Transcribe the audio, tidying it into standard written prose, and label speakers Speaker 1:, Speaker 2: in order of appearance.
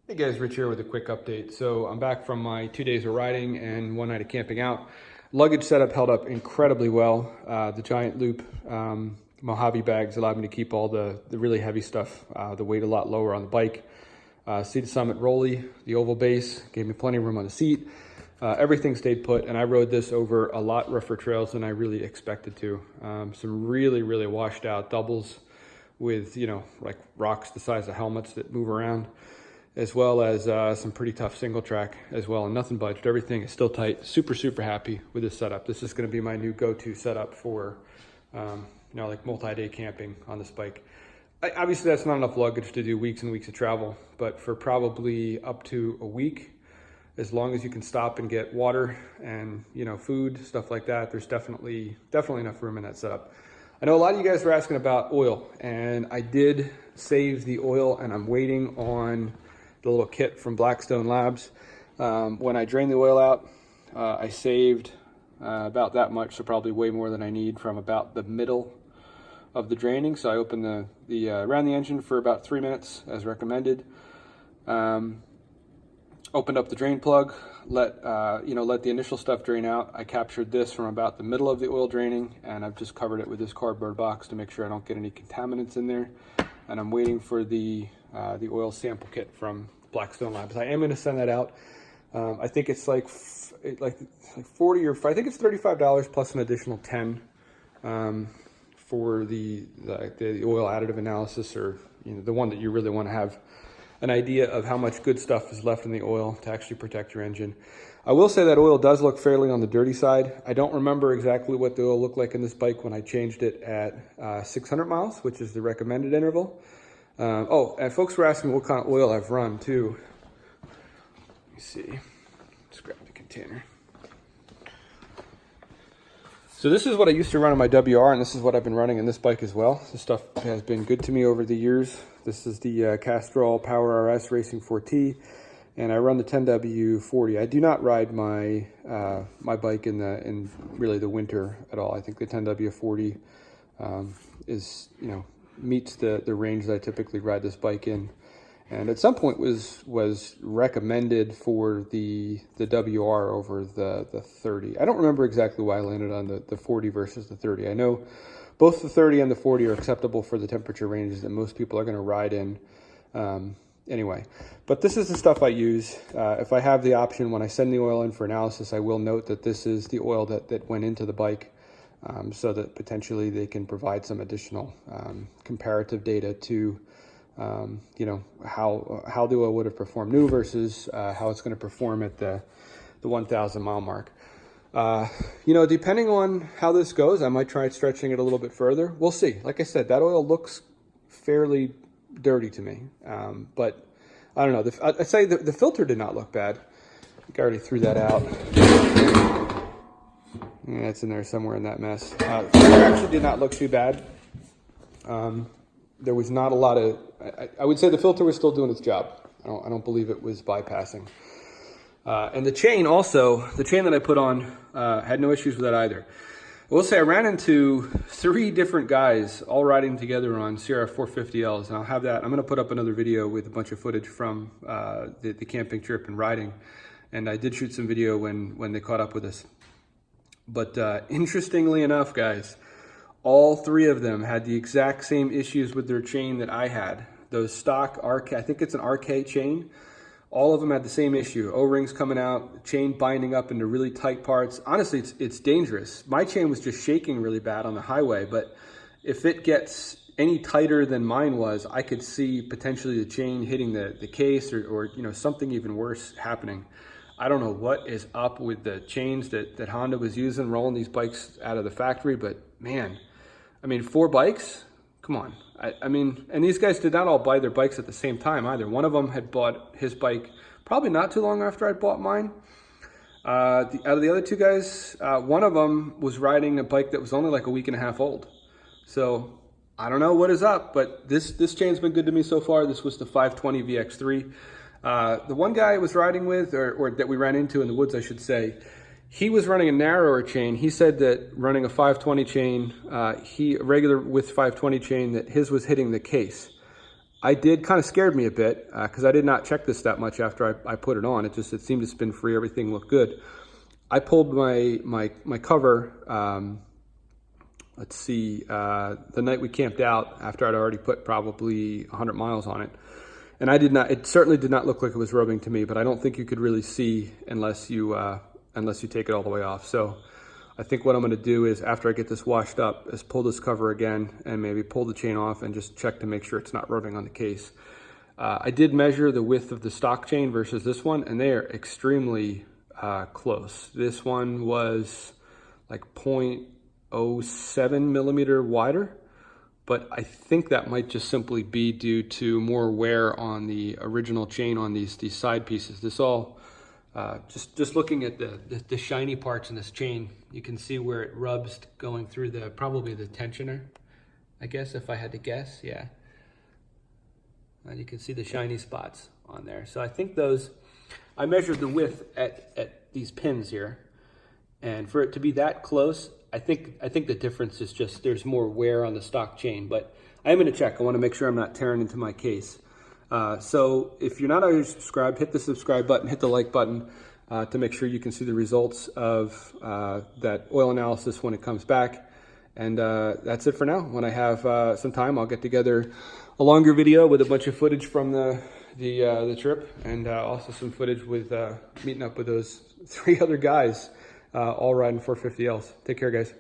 Speaker 1: Hey guys, Rich here with a quick update. So I'm back from my 2 days of riding and 1 night of camping out. Luggage setup held up incredibly well. The giant loop Mojavi bags allowed me to keep all the really heavy stuff, the weight a lot lower on the bike. Sea to Summit Rolly, the oval base, gave me plenty of room on the seat. Everything stayed put, and I rode this over a lot rougher trails than I really expected to. Some really washed out doubles with, like rocks the size of helmets that move around, as well as some pretty tough single track as well, and nothing budged. Everything is still tight. Super happy with this setup. This is going to be my new go-to setup for like multi-day camping on this bike. Obviously that's not enough luggage to do weeks and weeks of travel, but for probably up to a week, as long as you can stop and get water and food, stuff like that, there's definitely enough room in that setup. I know a lot of you guys were asking about oil, and I did save the oil, and I'm waiting on the little kit from Blackstone Labs. When I drained the oil out, I saved about that much, so probably way more than I need from about the middle of the draining. So I opened ran the engine for about 3 minutes as recommended. Opened up the drain plug, let the initial stuff drain out. I captured this from about the middle of the oil draining, and I've just covered it with this cardboard box to make sure I don't get any contaminants in there. And I'm waiting for the oil sample kit from Blackstone Labs. I am going to send that out. I think it's like 40 or I think it's $35 plus an additional 10 for the oil additive analysis, or the one that you really want to have an idea of how much good stuff is left in the oil to actually protect your engine. I will say that oil does look fairly on the dirty side. I don't remember exactly what the oil looked like in this bike when I changed it at 600 miles, which is the recommended interval. And folks were asking what kind of oil I've run too. Let me see. Let's grab the container. So this is what I used to run on my WR, and this is what I've been running in this bike as well. This stuff has been good to me over the years. This is the Castrol Power RS Racing 4T, and I run the 10W40. I do not ride my my bike in really the winter at all. I think the 10W40 is meets the range that I typically ride this bike in, and at some point was recommended for the WR over the 30. I don't remember exactly why I landed on the 40 versus the 30. I know both the 30 and the 40 are acceptable for the temperature ranges that most people are going to ride in anyway. But this is the stuff I use. If I have the option when I send the oil in for analysis, I will note that this is the oil that went into the bike, so that potentially they can provide some additional comparative data to how the oil would have performed new versus how it's going to perform at the 1,000 mile mark. Depending on how this goes, I might try stretching it a little bit further. We'll see. Like I said, that oil looks fairly dirty to me, but I don't know. I'd say the filter did not look bad. I think I already threw that out. Yeah, it's in there somewhere in that mess. The filter actually did not look too bad. There was not a lot of, I would say the filter was still doing its job. I don't believe it was bypassing. And the chain also, the chain that I put on had no issues with that either. I will say I ran into 3 different guys all riding together on CRF450Ls, and I'll have that. I'm going to put up another video with a bunch of footage from the camping trip and riding. And I did shoot some video when they caught up with us. But interestingly enough, guys, all 3 of them had the exact same issues with their chain that I had. Those stock RK, I think it's an RK chain. All of them had the same issue. O-rings coming out, chain binding up into really tight parts. Honestly, it's dangerous. My chain was just shaking really bad on the highway, but if it gets any tighter than mine was, I could see potentially the chain hitting the case or something even worse happening. I don't know what is up with the chains that Honda was using rolling these bikes out of the factory, but man, 4 bikes? Come on. And these guys did not all buy their bikes at the same time either. One of them had bought his bike probably not too long after I bought mine. Out of the other 2 guys, one of them was riding a bike that was only like a week and a half old. So I don't know what is up, but this chain's been good to me so far. This was the 520 VX3. The one guy I was riding with, or that we ran into in the woods, I should say, He was running a narrower chain. He said that running a 520 chain, regular with 520 chain, that his was hitting the case. I did kind of scared me a bit because I did not check this that much after I put it on. It seemed to spin free. Everything looked good. I pulled my cover, let's see, the night we camped out after I'd already put probably 100 miles on it. And it certainly did not look like it was rubbing to me, but I don't think you could really see unless you take it all the way off. So I think what I'm going to do is, after I get this washed up, is pull this cover again and maybe pull the chain off and just check to make sure it's not rubbing on the case. I did measure the width of the stock chain versus this one, and they are extremely close. This one was like 0.07 millimeter wider, but I think that might just simply be due to more wear on the original chain on these side pieces. This all, just looking at the shiny parts in this chain, you can see where it rubs going through probably the tensioner, I guess, if I had to guess, yeah. And you can see the shiny spots on there. So I think I measured the width at these pins here, and for it to be that close, I think the difference is just there's more wear on the stock chain, but I am going to check. I want to make sure I'm not tearing into my case. So if you're not already subscribed, hit the subscribe button, hit the like button to make sure you can see the results of that oil analysis when it comes back. And that's it for now. When I have some time, I'll get together a longer video with a bunch of footage from the trip, and also some footage with meeting up with those 3 other guys all riding 450Ls. Take care, guys.